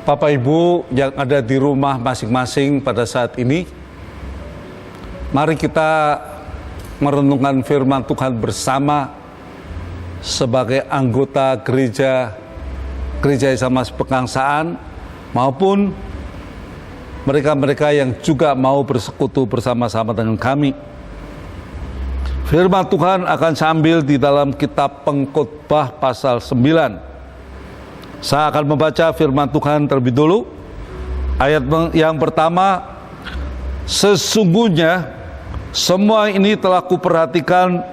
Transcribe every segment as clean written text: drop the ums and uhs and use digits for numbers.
Bapak Ibu yang ada di rumah masing-masing pada saat ini, mari kita merenungkan firman Tuhan bersama sebagai anggota gereja Islam Pegangsaan maupun mereka-mereka yang juga mau bersekutu bersama-sama dengan kami. Firman Tuhan akan sambil di dalam kitab Pengkhotbah pasal 9. Saya akan membaca firman Tuhan terlebih dulu. Ayat yang pertama, sesungguhnya semua ini telah kuperhatikan,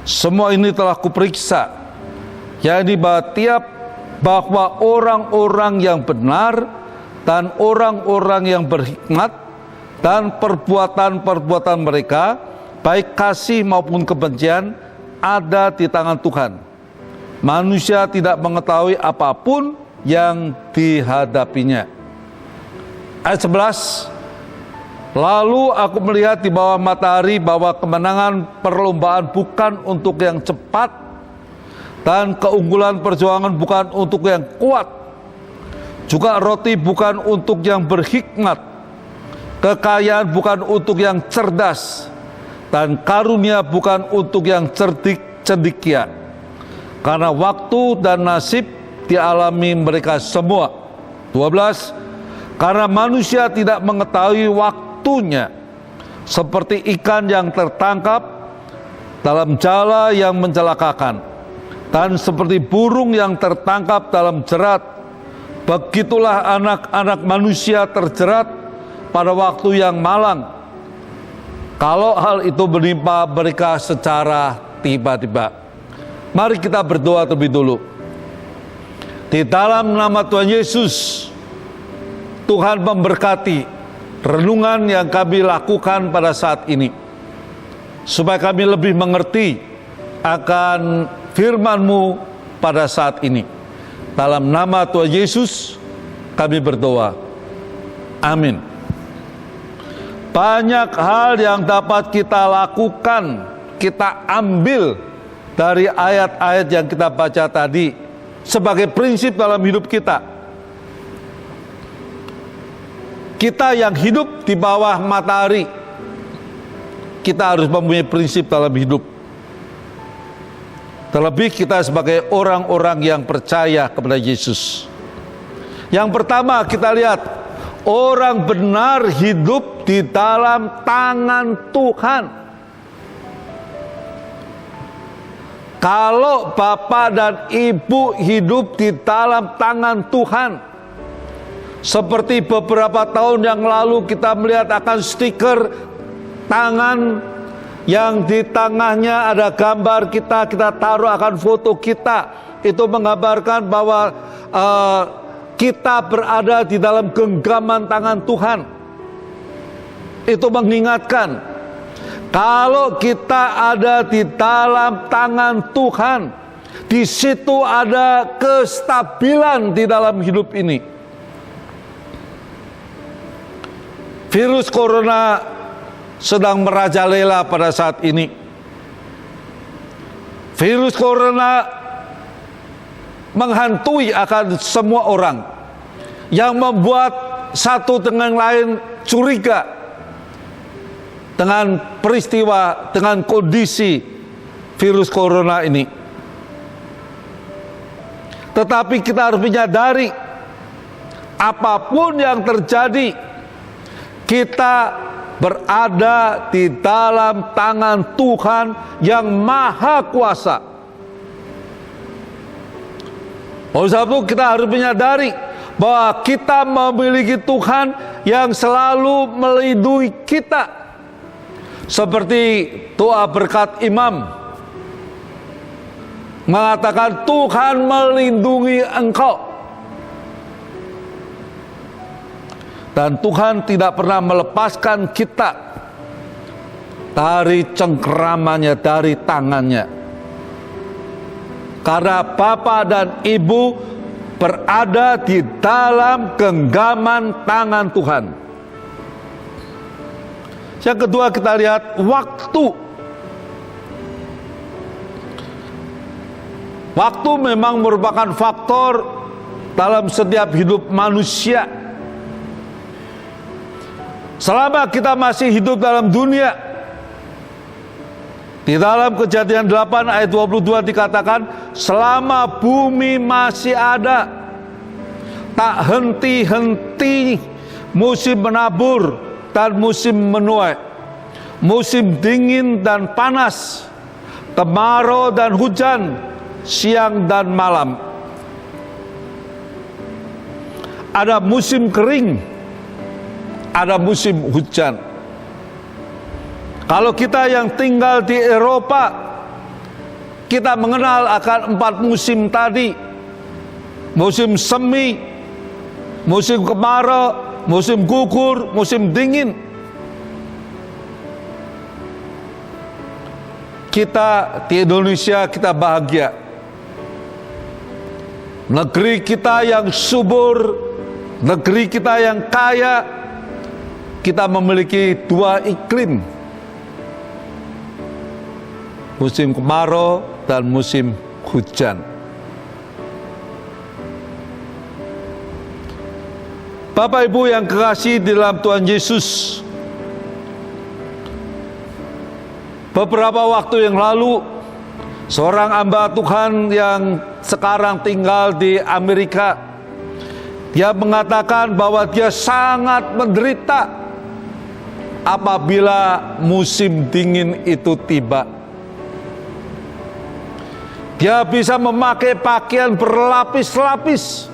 semua ini telah kuperiksa, yakni bahwa orang-orang yang benar dan orang-orang yang berhikmat dan perbuatan-perbuatan mereka, baik kasih maupun kebencian, ada di tangan Tuhan. Manusia tidak mengetahui apapun yang dihadapinya. Ayat 11, lalu aku melihat di bawah matahari bahwa kemenangan perlombaan bukan untuk yang cepat dan keunggulan perjuangan bukan untuk yang kuat, juga roti bukan untuk yang berhikmat, kekayaan bukan untuk yang cerdas, dan karunia bukan untuk yang cendekia. Karena waktu dan nasib dialami mereka semua. 12, karena manusia tidak mengetahui waktunya, seperti ikan yang tertangkap dalam jala yang mencelakakan, dan seperti burung yang tertangkap dalam jerat, begitulah anak-anak manusia terjerat pada waktu yang malang, kalau hal itu menimpa mereka secara tiba-tiba. Mari kita berdoa terlebih dulu. Di dalam nama Tuhan Yesus, Tuhan memberkati renungan yang kami lakukan pada saat ini, supaya kami lebih mengerti akan firman-Mu pada saat ini. Dalam nama Tuhan Yesus kami berdoa. Amin. Banyak hal yang dapat kita lakukan, kita ambil dari ayat-ayat yang kita baca tadi sebagai prinsip dalam hidup kita. Kita yang hidup di bawah matahari, kita harus mempunyai prinsip dalam hidup. Terlebih kita sebagai orang-orang yang percaya kepada Yesus. Yang pertama kita lihat, orang benar hidup di dalam tangan Tuhan. Kalau Bapak dan Ibu hidup di dalam tangan Tuhan, seperti beberapa tahun yang lalu kita melihat akan stiker tangan yang di tangannya ada gambar kita taruh akan foto kita. Itu menggambarkan bahwa kita berada di dalam genggaman tangan Tuhan. Itu mengingatkan, kalau kita ada di dalam tangan Tuhan, di situ ada kestabilan di dalam hidup ini. Virus corona sedang merajalela pada saat ini. Virus corona menghantui akan semua orang, yang membuat satu dengan lain curiga dengan peristiwa, dengan kondisi virus corona ini. Tetapi kita harus menyadari, apapun yang terjadi, kita berada di dalam tangan Tuhan yang Maha Kuasa. Oleh sebab itu kita harus menyadari bahwa kita memiliki Tuhan yang selalu melindungi kita. Seperti doa berkat imam mengatakan, Tuhan melindungi engkau. Dan Tuhan tidak pernah melepaskan kita dari cengkeramannya, dari tangannya. Karena Bapa dan Ibu berada di dalam genggaman tangan Tuhan. Yang kedua kita lihat waktu. Waktu memang merupakan faktor dalam setiap hidup manusia. Selama kita masih hidup dalam dunia, di dalam Kejadian 8 ayat 22 dikatakan, selama bumi masih ada, tak henti-henti musim menabur dan musim menuai, musim dingin dan panas, kemarau dan hujan, siang dan malam. Ada musim kering, ada musim hujan. Kalau kita yang tinggal di Eropa, kita mengenal akan 4 musim tadi. Musim semi, musim kemarau, musim gugur, musim dingin. Kita di Indonesia, kita bahagia. Negeri kita yang subur, negeri kita yang kaya, kita memiliki 2 iklim. Musim kemarau dan musim hujan. Bapak Ibu yang kekasih di dalam Tuhan Yesus, beberapa waktu yang lalu, seorang hamba Tuhan yang sekarang tinggal di Amerika, dia mengatakan bahwa dia sangat menderita apabila musim dingin itu tiba. Dia bisa memakai pakaian berlapis-lapis.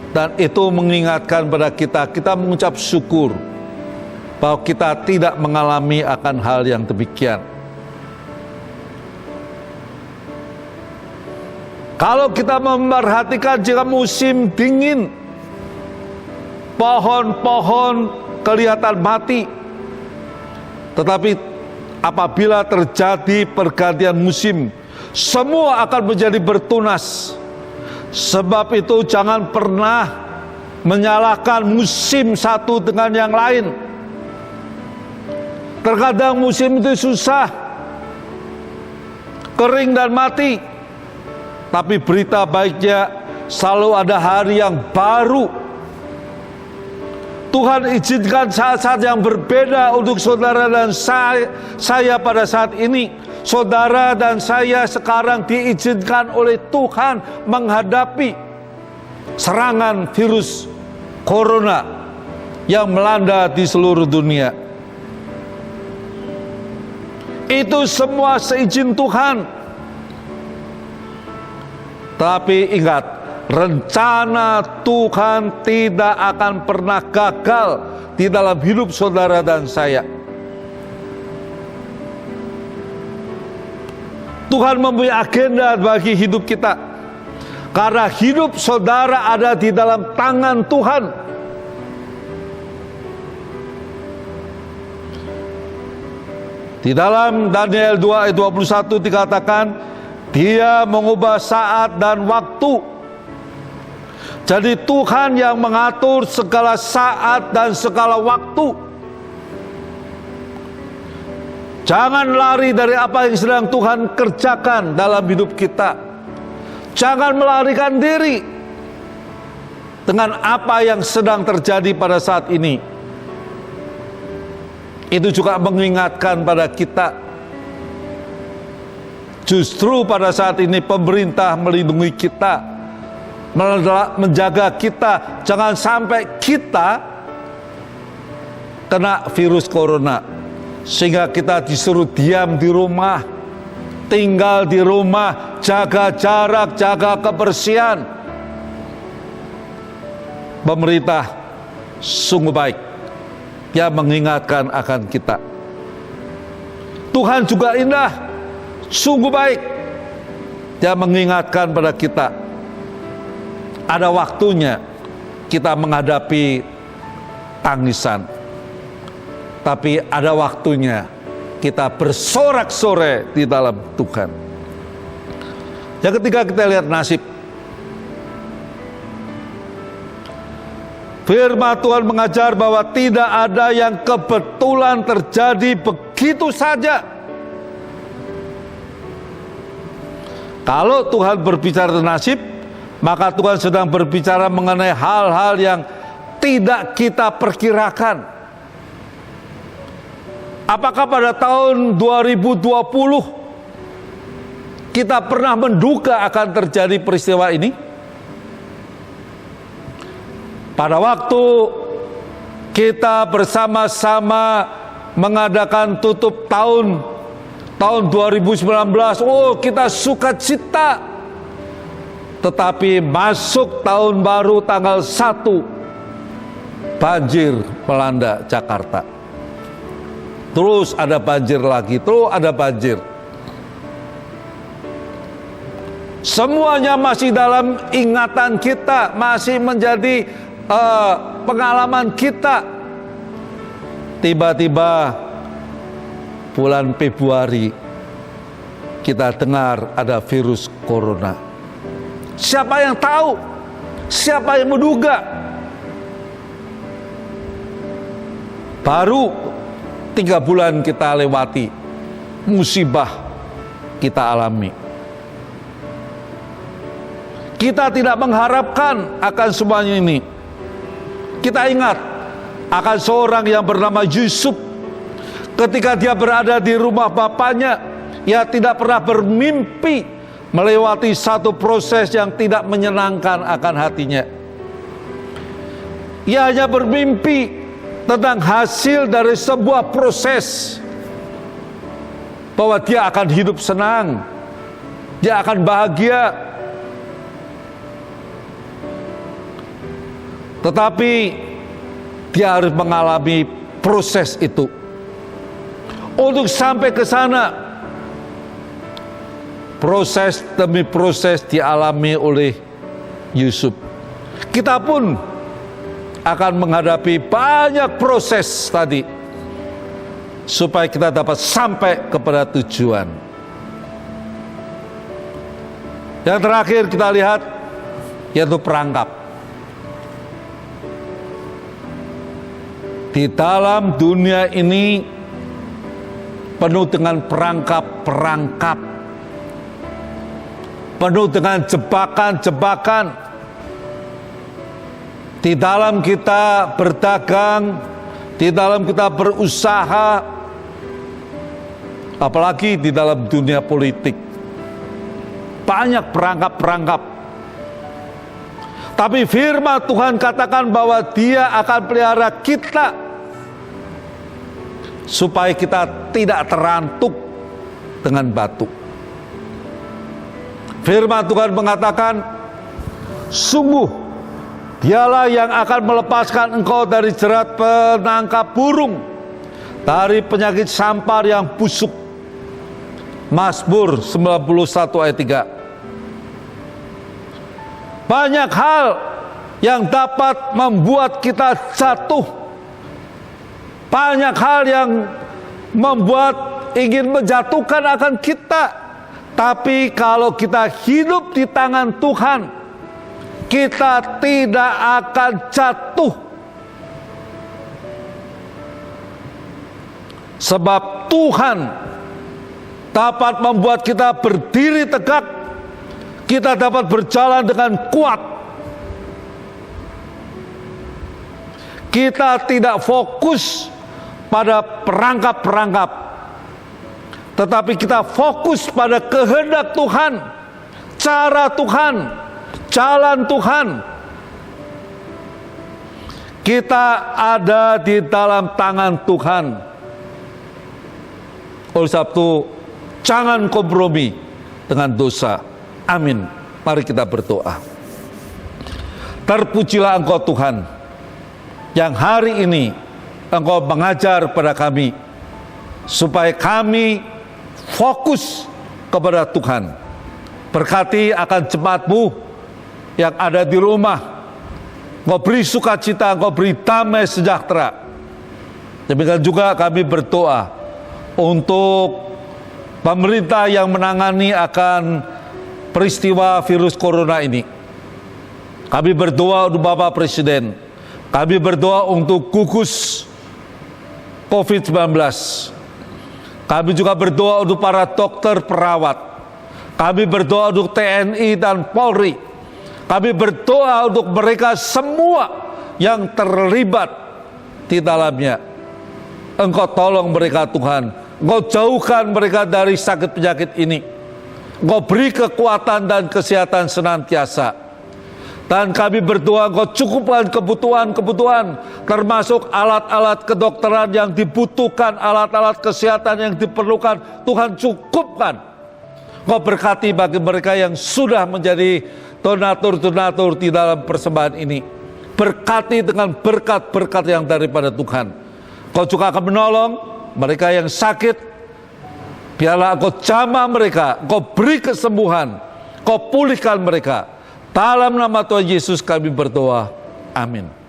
Dan itu mengingatkan pada kita, kita mengucap syukur bahwa kita tidak mengalami akan hal yang demikian. Kalau kita memperhatikan jika musim dingin, pohon-pohon kelihatan mati. Tetapi apabila terjadi pergantian musim, semua akan menjadi bertunas. Sebab itu jangan pernah menyalahkan musim satu dengan yang lain. Terkadang musim itu susah, kering dan mati. Tapi berita baiknya selalu ada hari yang baru. Tuhan izinkan saat-saat yang berbeda untuk saudara dan saya pada saat ini. Saudara dan saya sekarang diizinkan oleh Tuhan menghadapi serangan virus corona yang melanda di seluruh dunia. Itu semua seizin Tuhan. Tapi ingat, rencana Tuhan tidak akan pernah gagal di dalam hidup saudara dan saya. Tuhan mempunyai agenda bagi hidup kita. Karena hidup saudara ada di dalam tangan Tuhan. Di dalam Daniel 2 ayat 21 dikatakan, Dia mengubah saat dan waktu. Jadi Tuhan yang mengatur segala saat dan segala waktu. Jangan lari dari apa yang sedang Tuhan kerjakan dalam hidup kita. Jangan melarikan diri dengan apa yang sedang terjadi pada saat ini. Itu juga mengingatkan pada kita. Justru pada saat ini pemerintah melindungi kita, menjaga kita. Jangan sampai kita kena virus corona. Sehingga kita disuruh diam di rumah, tinggal di rumah, jaga jarak, jaga kebersihan. Pemerintah sungguh baik, Dia mengingatkan akan kita. Tuhan juga indah, sungguh baik, Dia mengingatkan pada kita. Ada waktunya kita menghadapi tangisan. Tapi ada waktunya kita bersorak-sorai di dalam Tuhan. Yang ketiga, kita lihat nasib. Firman Tuhan mengajar bahwa tidak ada yang kebetulan terjadi begitu saja. Kalau Tuhan berbicara nasib, maka Tuhan sedang berbicara mengenai hal-hal yang tidak kita perkirakan. Apakah pada tahun 2020 kita pernah menduga akan terjadi peristiwa ini? Pada waktu kita bersama-sama mengadakan tutup tahun 2019, kita sukacita. Tetapi masuk tahun baru tanggal 1, banjir melanda Jakarta. Terus ada banjir lagi, terus ada banjir. Semuanya masih dalam ingatan kita, masih menjadi pengalaman kita. Tiba-tiba bulan Februari kita dengar ada virus corona. Siapa yang tahu? Siapa yang menduga? Baru 3 bulan kita lewati, musibah kita alami. Kita tidak mengharapkan akan semuanya ini. Kita ingat akan seorang yang bernama Yusuf. Ketika dia berada di rumah bapaknya, ia tidak pernah bermimpi melewati satu proses yang tidak menyenangkan akan hatinya. Ia hanya bermimpi tentang hasil dari sebuah proses, bahwa dia akan hidup senang, dia akan bahagia. Tetapi dia harus mengalami proses itu. Untuk sampai ke sana, proses demi proses dialami oleh Yusuf. Kita pun akan menghadapi banyak proses tadi, supaya kita dapat sampai kepada tujuan. Yang terakhir kita lihat, yaitu perangkap. Di dalam dunia ini penuh dengan perangkap-perangkap, penuh dengan jebakan-jebakan. Di dalam kita berdagang, di dalam kita berusaha, apalagi di dalam dunia politik, banyak perangkap-perangkap. Tapi firman Tuhan katakan bahwa Dia akan pelihara kita, supaya kita tidak terantuk dengan batu. Firman Tuhan mengatakan, sungguh Dialah yang akan melepaskan engkau dari jerat penangkap burung, dari penyakit sampar yang busuk. Mazmur 91 ayat 3. Banyak hal yang dapat membuat kita jatuh, banyak hal yang membuat ingin menjatuhkan akan kita. Tapi kalau kita hidup di tangan Tuhan, kita tidak akan jatuh. Sebab Tuhan dapat membuat kita berdiri tegak, kita dapat berjalan dengan kuat. Kita tidak fokus pada perangkap-perangkap, tetapi kita fokus pada kehendak Tuhan, cara Tuhan, jalan Tuhan. Kita ada di dalam tangan Tuhan. Oleh sebab itu, jangan kompromi dengan dosa. Amin. Mari kita berdoa. Terpujilah Engkau Tuhan, yang hari ini Engkau mengajar pada kami, supaya kami fokus kepada Tuhan. Berkati akan jemaat-Mu yang ada di rumah. Engkau beri sukacita, Engkau beri damai sejahtera. Demikian juga kami berdoa untuk pemerintah yang menangani akan peristiwa virus corona ini. Kami berdoa untuk Bapak Presiden. Kami berdoa untuk gugus COVID-19. Kami juga berdoa untuk para dokter perawat. Kami berdoa untuk TNI dan Polri. Kami berdoa untuk mereka semua yang terlibat di dalamnya. Engkau tolong mereka Tuhan. Engkau jauhkan mereka dari sakit penyakit ini. Engkau beri kekuatan dan kesehatan senantiasa. Dan kami berdoa Engkau cukupkan kebutuhan-kebutuhan, termasuk alat-alat kedokteran yang dibutuhkan, alat-alat kesehatan yang diperlukan. Tuhan cukupkan. Engkau berkati bagi mereka yang sudah menjadi donatur-donatur di dalam persembahan ini. Berkati dengan berkat-berkat yang daripada Tuhan. Engkau juga akan menolong mereka yang sakit. Biarlah Engkau jamah mereka, Engkau beri kesembuhan, Engkau pulihkan mereka. Dalam nama Tuhan Yesus kami berdoa. Amin.